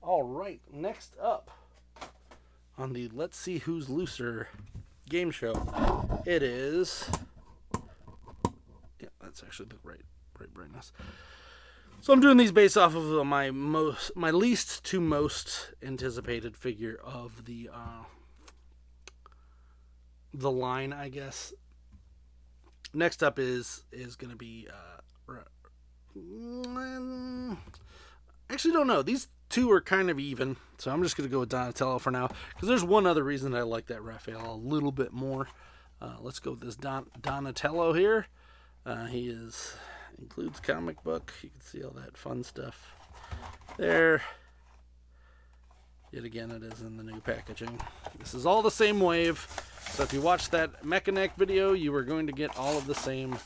All right, next up on the Let's See Who's Looser game show, it is. Yeah, that's actually the right brightness. So I'm doing these based off of my least to most anticipated figure of the line, I guess. Next up is going to be actually don't know. These two are kind of even, so I'm just going to go with Donatello for now because there's one other reason I like that Raphael a little bit more. Let's go with this Donatello here. He includes comic book. You can see all that fun stuff there. Yet again, it is in the new packaging. This is all the same wave. So if you watch that Mechaneck video, you are going to get all of the same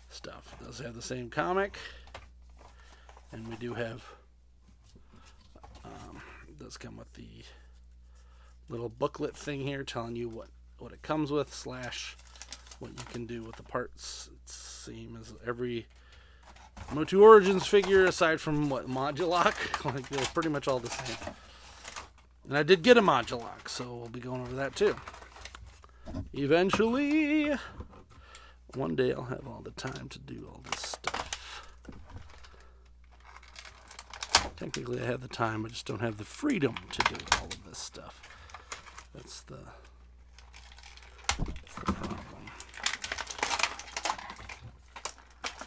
stuff. It does have the same comic. And we do have, it does come with the little booklet thing here telling you what it comes with / what you can do with the parts. It's the same as every Motu Origins figure aside from Modulock. Like they're pretty much all the same. And I did get a Modulock, so we'll be going over that too. Eventually, one day I'll have all the time to do all this stuff. Technically I have the time, I just don't have the freedom to do all of this stuff. That's the problem.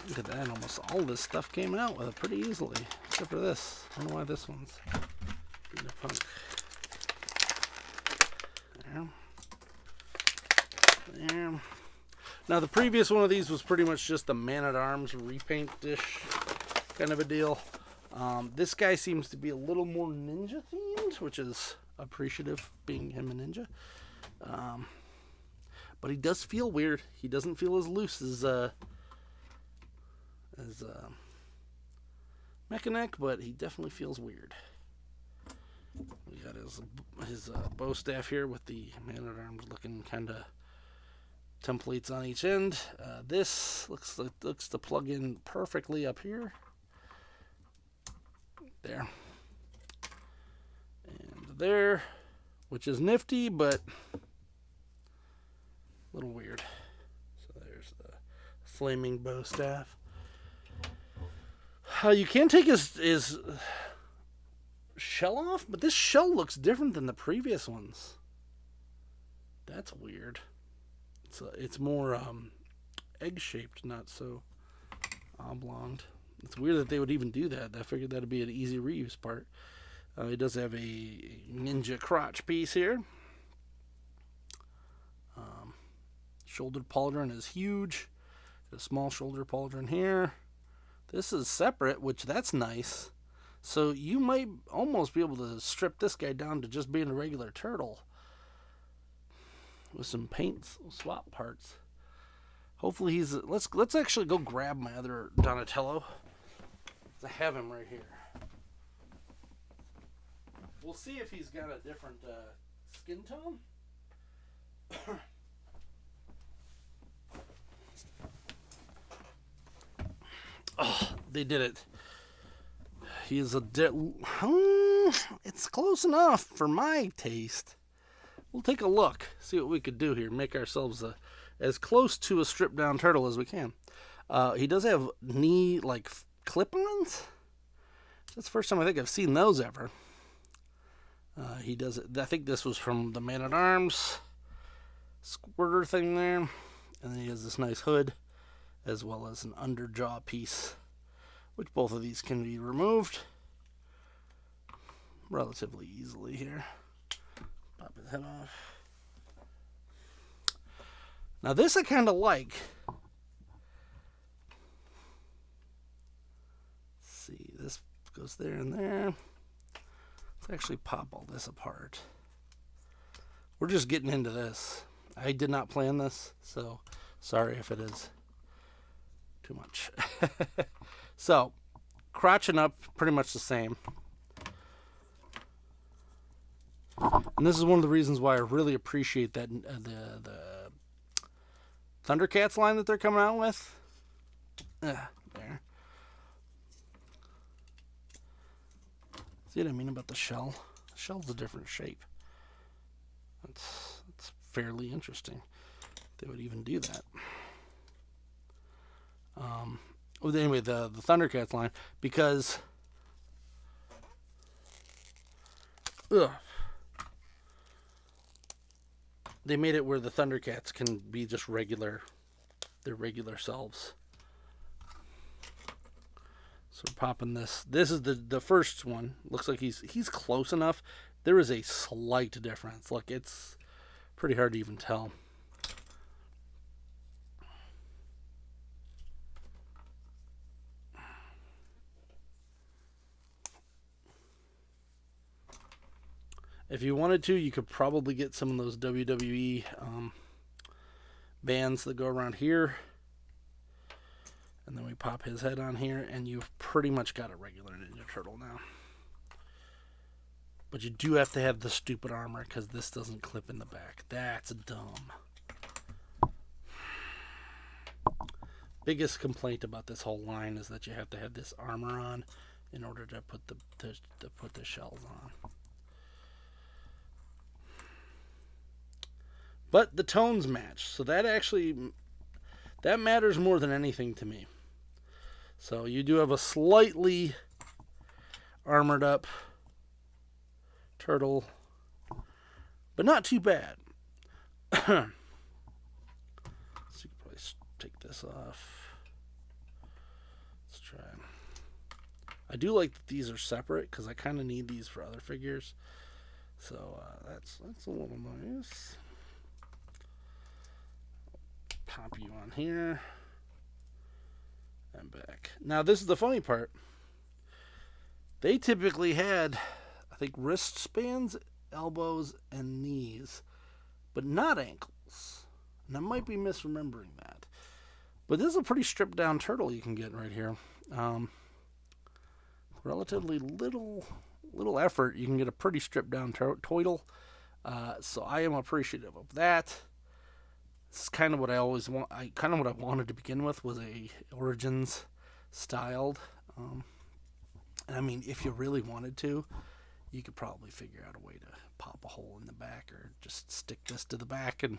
Look at that, almost all this stuff came out with it pretty easily, except for this. I don't know why this one's being a punk. There. Now the previous one of these was pretty much just a Man-at-Arms repaint-ish kind of a deal. This guy seems to be a little more ninja themed, which is appreciative, being him a ninja. But he does feel weird. He doesn't feel as loose as Mechaneck, but he definitely feels weird. We got his bow staff here with the Man-at-Arms looking kind of templates on each end. This looks to plug in perfectly up here. There. And there, which is nifty, but a little weird. So there's the flaming bow staff. You can take his shell off, but this shell looks different than the previous ones. That's weird. It's more egg-shaped, not so oblonged. It's weird that they would even do that. I figured that would be an easy reuse part. It does have a ninja crotch piece here. Shoulder pauldron is huge. A small shoulder pauldron here. This is separate, which that's nice. So you might almost be able to strip this guy down to just being a regular turtle with some paint swap parts. Hopefully he's... Let's actually go grab my other Donatello. I have him right here. We'll see if he's got a different skin tone. Oh, they did it. He is it's close enough for my taste. We'll take a look, see what we could do here. Make ourselves as close to a stripped down turtle as we can. He does have knee clip-ons. That's the first time I think I've seen those ever. He does it. I think this was from the Man-at-Arms squirter thing there. And then he has this nice hood, as well as an underjaw piece, which both of these can be removed relatively easily here. Pop his head off. Now this I kind of like. Let's see, this goes there and there. Let's actually pop all this apart. We're just getting into this. I did not plan this, so sorry if it is too much. So, crotch and up, pretty much the same. And this is one of the reasons why I really appreciate that the Thundercats line that they're coming out with. There. See what I mean about the shell? The shell's a different shape. That's fairly interesting. They would even do that. Well, anyway, the Thundercats line, because they made it where the Thundercats can be just their regular selves. So we're popping this. This is the first one. Looks like he's close enough. There is a slight difference. Look, it's pretty hard to even tell. If you wanted to, you could probably get some of those WWE bands that go around here. And then we pop his head on here, and you've pretty much got a regular Ninja Turtle now. But you do have to have the stupid armor, because this doesn't clip in the back. That's dumb. Biggest complaint about this whole line is that you have to have this armor on in order to put the shells on. But the tones match, so that matters more than anything to me. So you do have a slightly armored up turtle, but not too bad. So you can probably take this off. Let's try. I do like that these are separate because I kind of need these for other figures. So that's a little nice. Pop you on here and back. Now this is the funny part. They typically had, I think, wrist spans, elbows, and knees, but not ankles. And I might be misremembering that. But this is a pretty stripped down turtle you can get right here. Relatively little effort, you can get a pretty stripped down turtle. So I am appreciative of that. This is kind of what I always want. What I wanted to begin with was a Origins styled. And I mean, if you really wanted to, you could probably figure out a way to pop a hole in the back or just stick this to the back and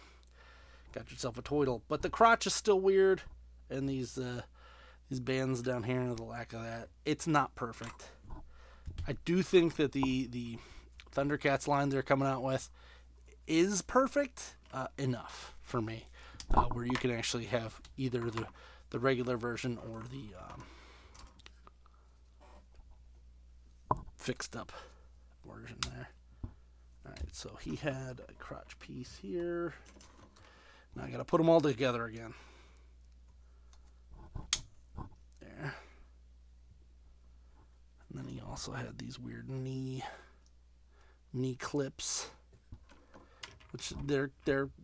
got yourself a turtle. But the crotch is still weird, and these bands down here, and the lack of that, it's not perfect. I do think that the Thundercats line they're coming out with is perfect enough for me, where you can actually have either the regular version or the fixed up version there. Alright, so he had a crotch piece here. Now I gotta put them all together again. There. And then he also had these weird knee clips, which they're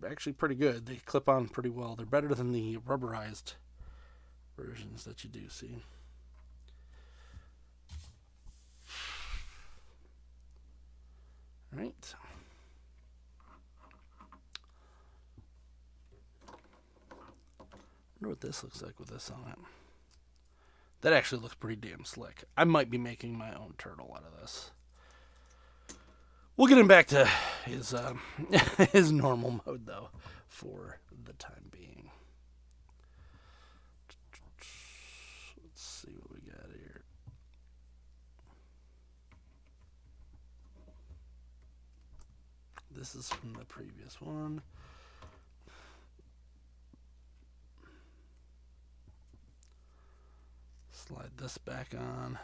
actually pretty good. They clip on pretty well. They're better than the rubberized versions that you do see. All right. Wonder what this looks like with this on it. That actually looks pretty damn slick. I might be making my own turtle out of this. We'll get him back to his his normal mode, though, for the time being. Let's see what we got here. This is from the previous one. Slide this back on.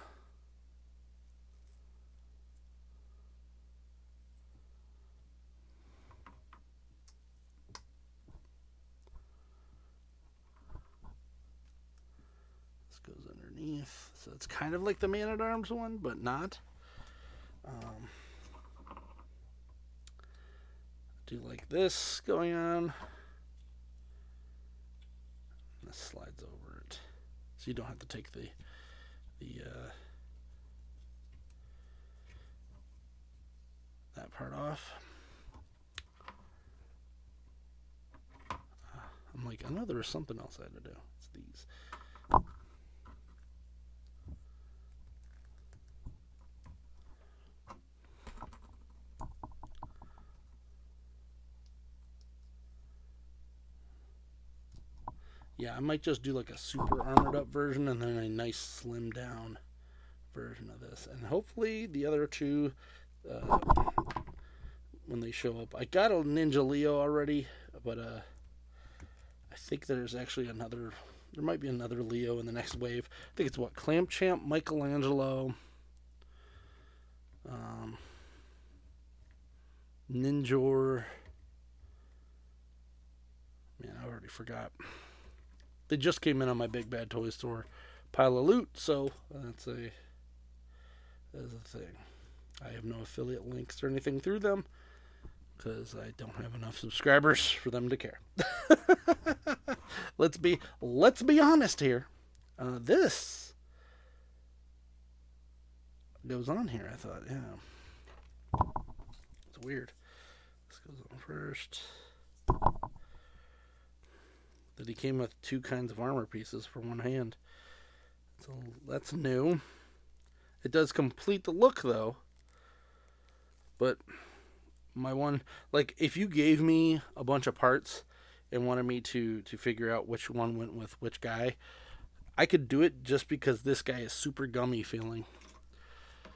Goes underneath, so it's kind of like the Man-at-Arms one, but not. Do like this going on. And this slides over it, so you don't have to take the that part off. I'm like, I know there was something else I had to do. It's these. Yeah, I might just do like a super armored up version and then a nice slim down version of this. And hopefully the other two, when they show up. I got a Ninja Leo already, but I think there's actually another. There might be another Leo in the next wave. I think it's what? Clamp Champ, Michelangelo, Ninjor. Man, I already forgot. They just came in on my Big Bad Toy Store pile of loot, so that's a thing. I have no affiliate links or anything through them because I don't have enough subscribers for them to care. Let's be honest here. This goes on here. I thought, yeah, it's weird. This goes on first. That he came with two kinds of armor pieces for one hand. So that's new. It does complete the look though. But my one, like, if you gave me a bunch of parts and wanted me to figure out which one went with which guy, I could do it just because this guy is super gummy feeling.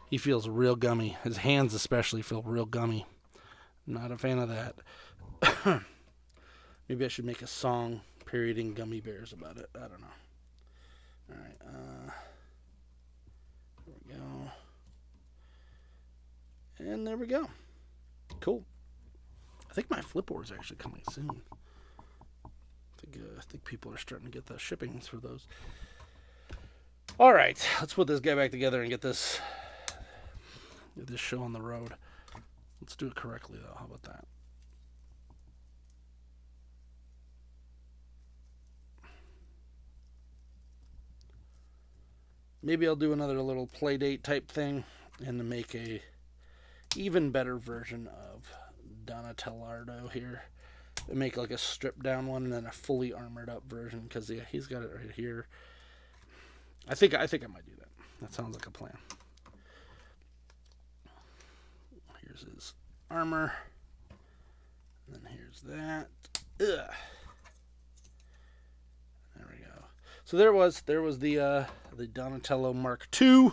He feels real gummy. His hands especially feel real gummy. Not a fan of that. Maybe I should make a song parodying gummy bears about it. I don't know. Alright, there we go. And there we go. Cool. I think my flip board is actually coming soon. I think people are starting to get the shippings for those. Alright, let's put this guy back together and get this show on the road. Let's do it correctly though. How about that? Maybe I'll do another little play date type thing and make a even better version of Donatello here. And make like a stripped down one and then a fully armored up version because yeah, he's got it right here. I think I might do that. That sounds like a plan. Here's his armor. And then here's that. Ugh. There we go. So there was the Donatello Mark II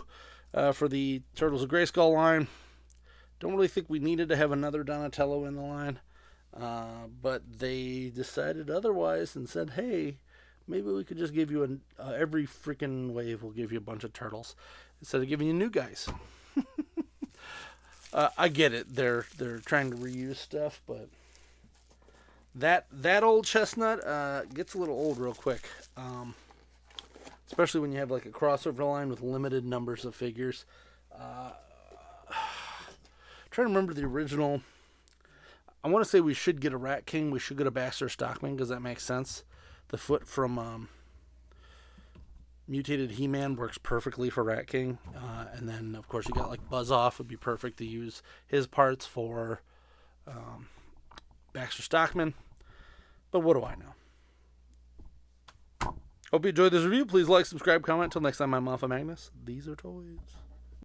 for the Turtles of Grayskull line. Don't really think we needed to have another Donatello in the line, but they decided otherwise and said, "Hey, maybe we could just give you every freaking wave. We'll give you a bunch of turtles instead of giving you new guys." I get it. They're trying to reuse stuff, but that old chestnut gets a little old real quick. Especially when you have like a crossover line with limited numbers of figures. Trying to remember the original. I want to say we should get a Rat King. We should get a Baxter Stockman because that makes sense. The foot from Mutated He-Man works perfectly for Rat King. And then, of course, you got like Buzz Off would be perfect to use his parts for Baxter Stockman. But what do I know? Hope you enjoyed this review. Please like, subscribe, comment. Until next time, I'm Alpha Magnus. These are toys.